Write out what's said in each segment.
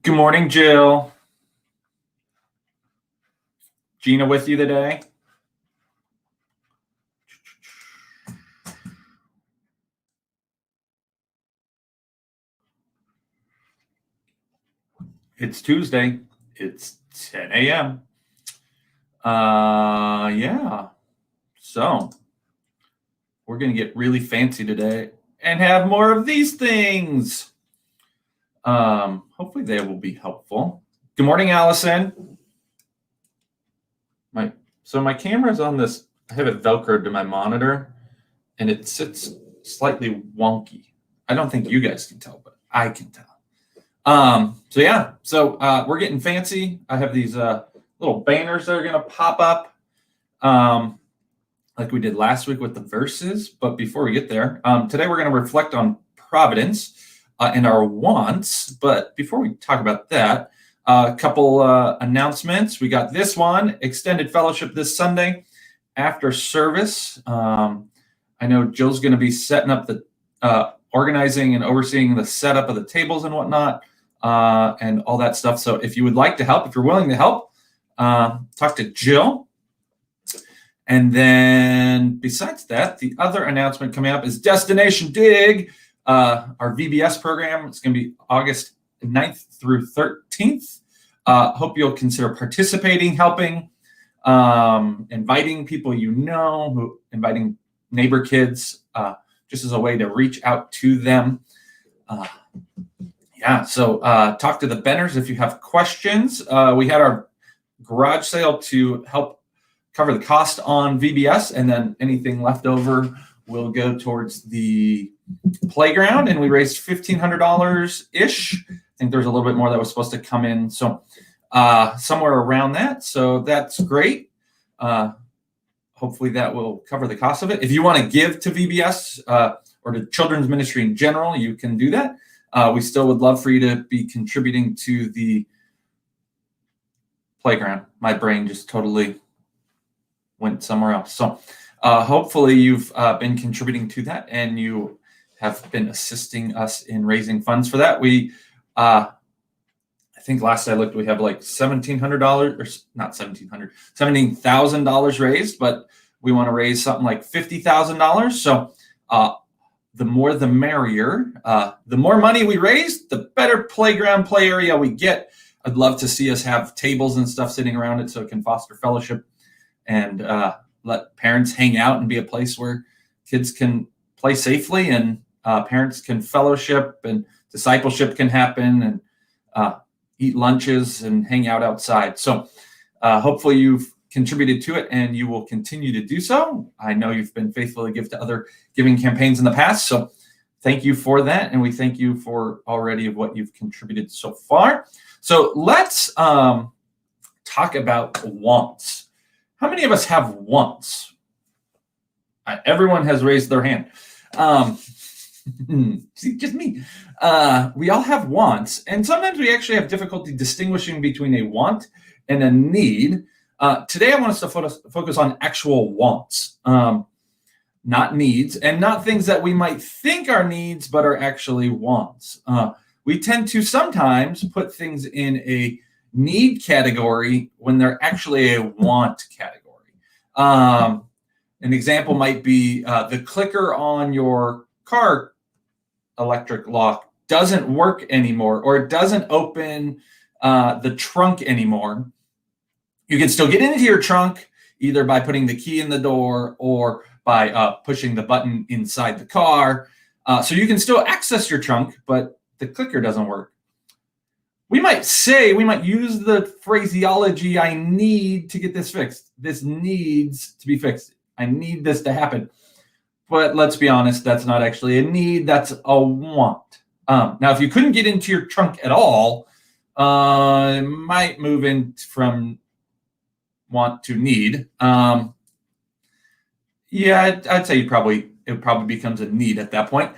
Good morning, Jill. Gina with you today? It's Tuesday. It's 10 a.m. Yeah. So we're going to get really fancy today and have more of these things. Hopefully they will be helpful. Good morning, Allison. My camera's on this. I have it Velcroed to my monitor, and it sits slightly wonky. I don't think you guys can tell, but I can tell. So we're getting fancy. I have these little banners that are going to pop up like we did last week with the verses. But before we get there, today we're going to reflect on Providence and our wants. But before we talk about that, a couple announcements. We got this one, extended fellowship this Sunday after service. I know Jill's going to be setting up the organizing and overseeing the setup of the tables and whatnot. And all that stuff. So if you would like to help, if you're willing to help, talk to Jill. And then besides that, the other announcement coming up is Destination Dig, our VBS program. It's going to be August 9th through 13th. Hope you'll consider participating, helping, inviting people inviting neighbor kids, just as a way to reach out to them. So talk to the Benners if you have questions. We had our garage sale to help cover the cost on VBS, and then anything left over will go towards the playground, and we raised $1,500-ish. I think there's a little bit more that was supposed to come in, so somewhere around that. So that's great. Hopefully that will cover the cost of it. If you want to give to VBS or to children's ministry in general, you can do that. We still would love for you to be contributing to the playground. My brain just totally went somewhere else. So hopefully you've been contributing to that and you have been assisting us in raising funds for that. We, I think last I looked, we have like $1,700 or not $1,700, $17,000 raised, but we want to raise something like $50,000. So the more the merrier. The more money we raise, the better playground play area we get. I'd love to see us have tables and stuff sitting around it so it can foster fellowship and let parents hang out and be a place where kids can play safely and parents can fellowship and discipleship can happen and eat lunches and hang out outside. So hopefully you've contributed to it and you will continue to do so. I know you've been faithful to give to other giving campaigns in the past. So thank you for that. And we thank you for already of what you've contributed so far. So let's talk about wants. How many of us have wants? Everyone has raised their hand. See, just me. We all have wants. And sometimes we actually have difficulty distinguishing between a want and a need. Today, I want us to focus on actual wants, not needs, and not things that we might think are needs, but are actually wants. We tend to sometimes put things in a need category when they're actually a want category. An example might be the clicker on your car electric lock doesn't work anymore, or it doesn't open the trunk anymore. You can still get into your trunk either by putting the key in the door or by pushing the button inside the car. So you can still access your trunk, but the clicker doesn't work. We might use the phraseology, I need to get this fixed. This needs to be fixed. I need this to happen. But let's be honest, that's not actually a need, that's a want. Now, if you couldn't get into your trunk at all, it might move in from want to need. I'd say it probably becomes a need at that point,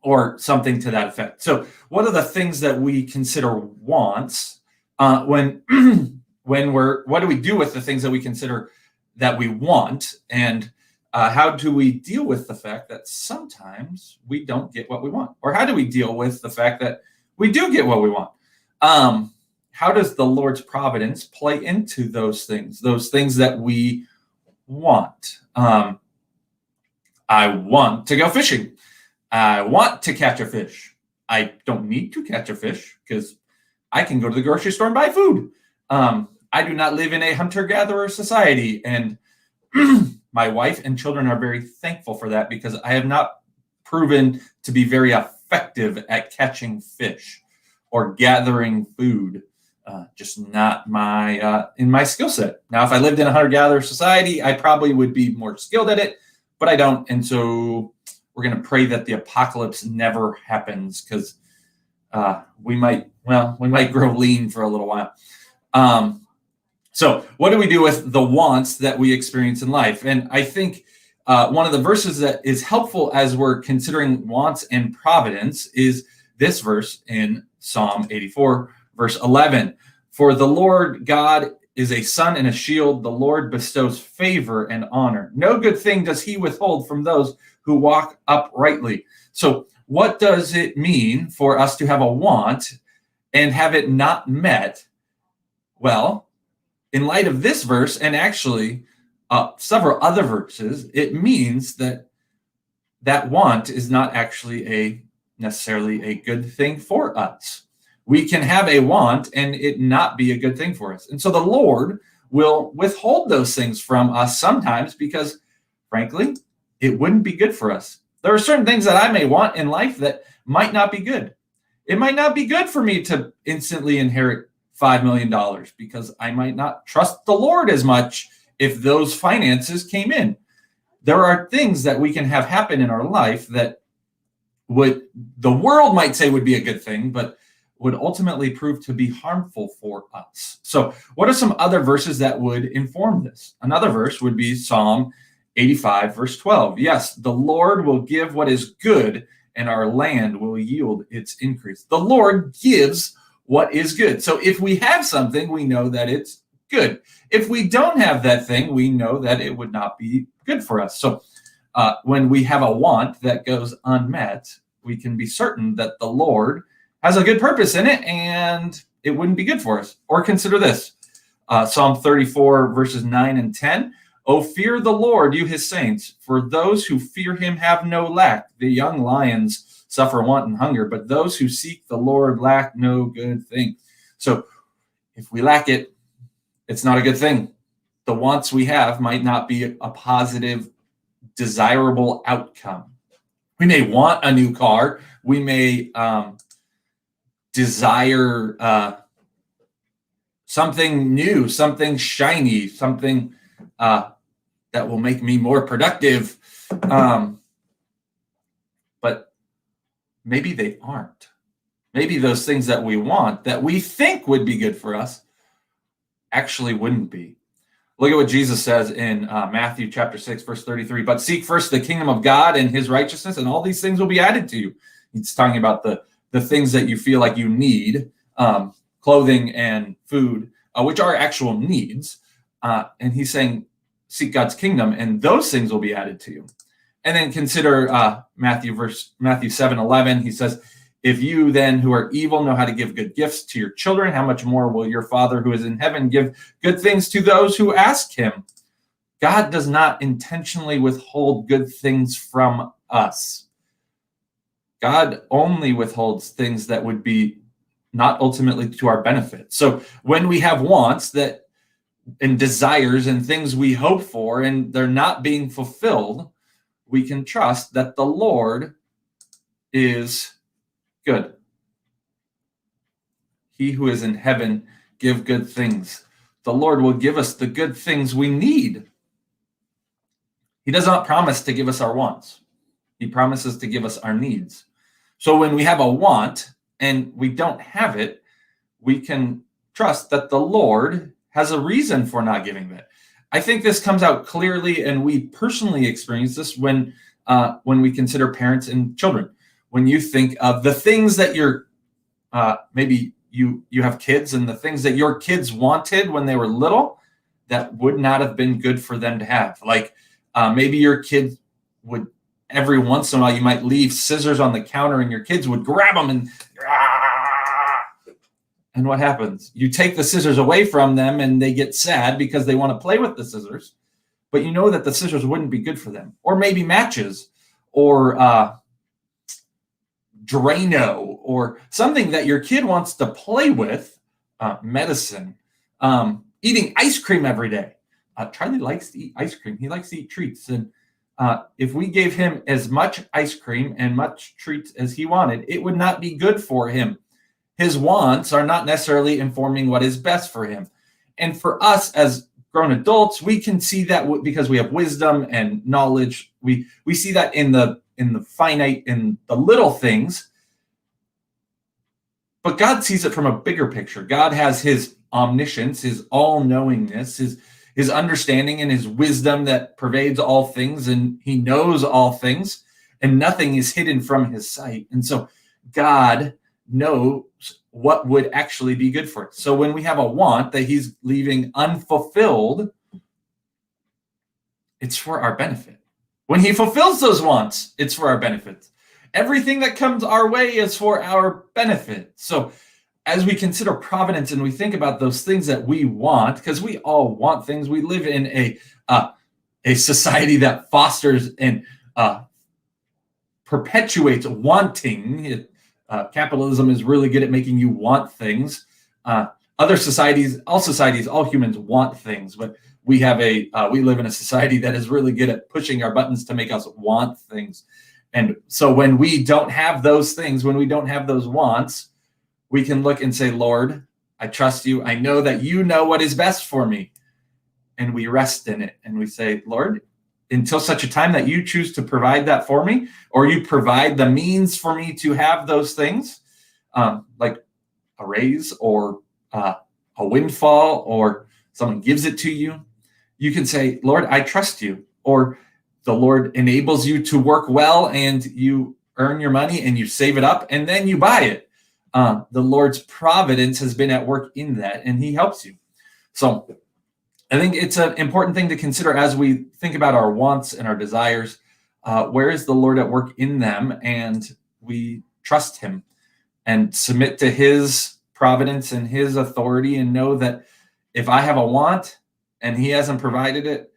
or something to that effect. So what are the things that we consider wants when what do we do with the things that we consider that we want, and how do we deal with the fact that sometimes we don't get what we want? Or how do we deal with the fact that we do get what we want. How does the Lord's providence play into those things that we want? I want to go fishing. I want to catch a fish. I don't need to catch a fish because I can go to the grocery store and buy food. I do not live in a hunter-gatherer society, and my wife and children are very thankful for that because I have not proven to be very effective at catching fish or gathering food. Just not in my skill set. Now, if I lived in a hunter-gatherer society, I probably would be more skilled at it, but I don't. And so we're going to pray that the apocalypse never happens because we might grow lean for a little while. So what do we do with the wants that we experience in life? And I think one of the verses that is helpful as we're considering wants and providence is this verse in Psalm 84, verse 11. For the Lord God is a sun and a shield. The Lord bestows favor and honor. No good thing does he withhold from those who walk uprightly. So what does it mean for us to have a want and have it not met? Well, in light of this verse and actually several other verses, it means that want is not actually necessarily a good thing for us. We can have a want and it not be a good thing for us. And so the Lord will withhold those things from us sometimes because, frankly, it wouldn't be good for us. There are certain things that I may want in life that might not be good. It might not be good for me to instantly inherit $5 million because I might not trust the Lord as much if those finances came in. There are things that we can have happen in our life that the world might say would be a good thing, but would ultimately prove to be harmful for us. So what are some other verses that would inform this? Another verse would be Psalm 85, verse 12. Yes, the Lord will give what is good, and our land will yield its increase. The Lord gives what is good. So if we have something, we know that it's good. If we don't have that thing, we know that it would not be good for us. So when we have a want that goes unmet, we can be certain that the Lord has a good purpose in it and it wouldn't be good for us. Or consider this, Psalm 34, verses 9 and 10. Oh, fear the Lord, you his saints, for those who fear him have no lack. The young lions suffer want and hunger, but those who seek the Lord lack no good thing. So if we lack it, it's not a good thing. The wants we have might not be a positive, desirable outcome. We may want a new car. We may desire something new, something shiny, something that will make me more productive. But maybe they aren't. Maybe those things that we want, that we think would be good for us, actually wouldn't be. Look at what Jesus says in Matthew chapter 6, verse 33. But seek first the kingdom of God and his righteousness, and all these things will be added to you. He's talking about the things that you feel like you need, clothing and food, which are actual needs. And he's saying, seek God's kingdom, and those things will be added to you. And then consider Matthew 7:11. He says, if you then who are evil know how to give good gifts to your children, how much more will your Father who is in heaven give good things to those who ask him? God does not intentionally withhold good things from us. God only withholds things that would be not ultimately to our benefit. So when we have wants and desires and things we hope for and they're not being fulfilled, we can trust that the Lord is good. He who is in heaven give good things. The Lord will give us the good things we need. He does not promise to give us our wants. He promises to give us our needs. So when we have a want and we don't have it, we can trust that the Lord has a reason for not giving that. I think this comes out clearly, and we personally experience this when we consider parents and children. When you think of the things that you're, maybe you have kids, and the things that your kids wanted when they were little that would not have been good for them to have. Like maybe your kid would, every once in a while, you might leave scissors on the counter and your kids would grab them and And what happens? You take the scissors away from them and they get sad because they want to play with the scissors, but you know that the scissors wouldn't be good for them. Or maybe matches or Drano or something that your kid wants to play with, medicine, eating ice cream every day. Charlie likes to eat ice cream. He likes to eat treats. And if we gave him as much ice cream and much treats as he wanted, it would not be good for him. His wants are not necessarily informing what is best for him. And for us as grown adults, we can see that because we have wisdom and knowledge. We see that in the finite, in the little things. But God sees it from a bigger picture. God has his omniscience, his all-knowingness, his understanding and his wisdom that pervades all things, and he knows all things, and nothing is hidden from his sight. And so God knows what would actually be good for it. So when we have a want that he's leaving unfulfilled, it's for our benefit. When he fulfills those wants, it's for our benefit. Everything that comes our way is for our benefit. So as we consider providence and we think about those things that we want, because we all want things, we live in a society that fosters and perpetuates wanting. Capitalism is really good at making you want things. Other societies, all humans want things, but we live in a society that is really good at pushing our buttons to make us want things. And so when we don't have those things, when we don't have those wants, we can look and say, Lord, I trust you. I know that you know what is best for me. And we rest in it. And we say, Lord, until such a time that you choose to provide that for me, or you provide the means for me to have those things, like a raise or a windfall, or someone gives it to you, you can say, Lord, I trust you. Or the Lord enables you to work well and you earn your money and you save it up and then you buy it. The Lord's providence has been at work in that, and he helps you. So I think it's an important thing to consider as we think about our wants and our desires. Where is the Lord at work in them? And we trust him and submit to his providence and his authority, and know that if I have a want and he hasn't provided it,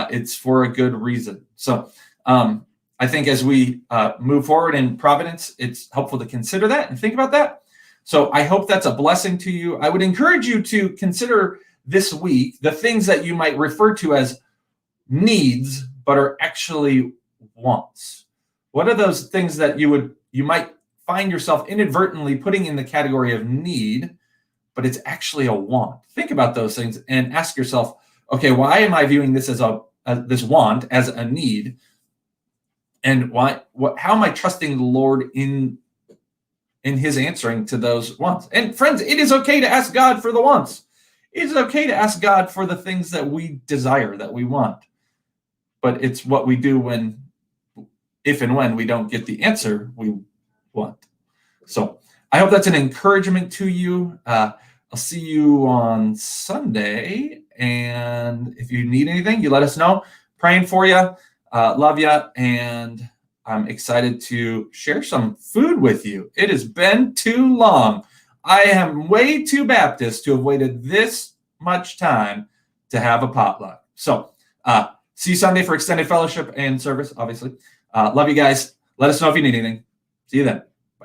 it's for a good reason. So I think as we move forward in providence, it's helpful to consider that and think about that. So I hope that's a blessing to you. I would encourage you to consider this week the things that you might refer to as needs, but are actually wants. What are those things that you might find yourself inadvertently putting in the category of need, but it's actually a want? Think about those things and ask yourself, okay, why am I viewing this as this want as a need? And how am I trusting the Lord in his answering to those wants? And friends, it is okay to ask God for the wants. It is okay to ask God for the things that we desire, that we want. But it's what we do if and when we don't get the answer we want. So I hope that's an encouragement to you. I'll see you on Sunday. And if you need anything, you let us know. Praying for you. Love you. And I'm excited to share some food with you. It has been too long. I am way too Baptist to have waited this much time to have a potluck. So see you Sunday for extended fellowship and service, obviously. Love you guys. Let us know if you need anything. See you then.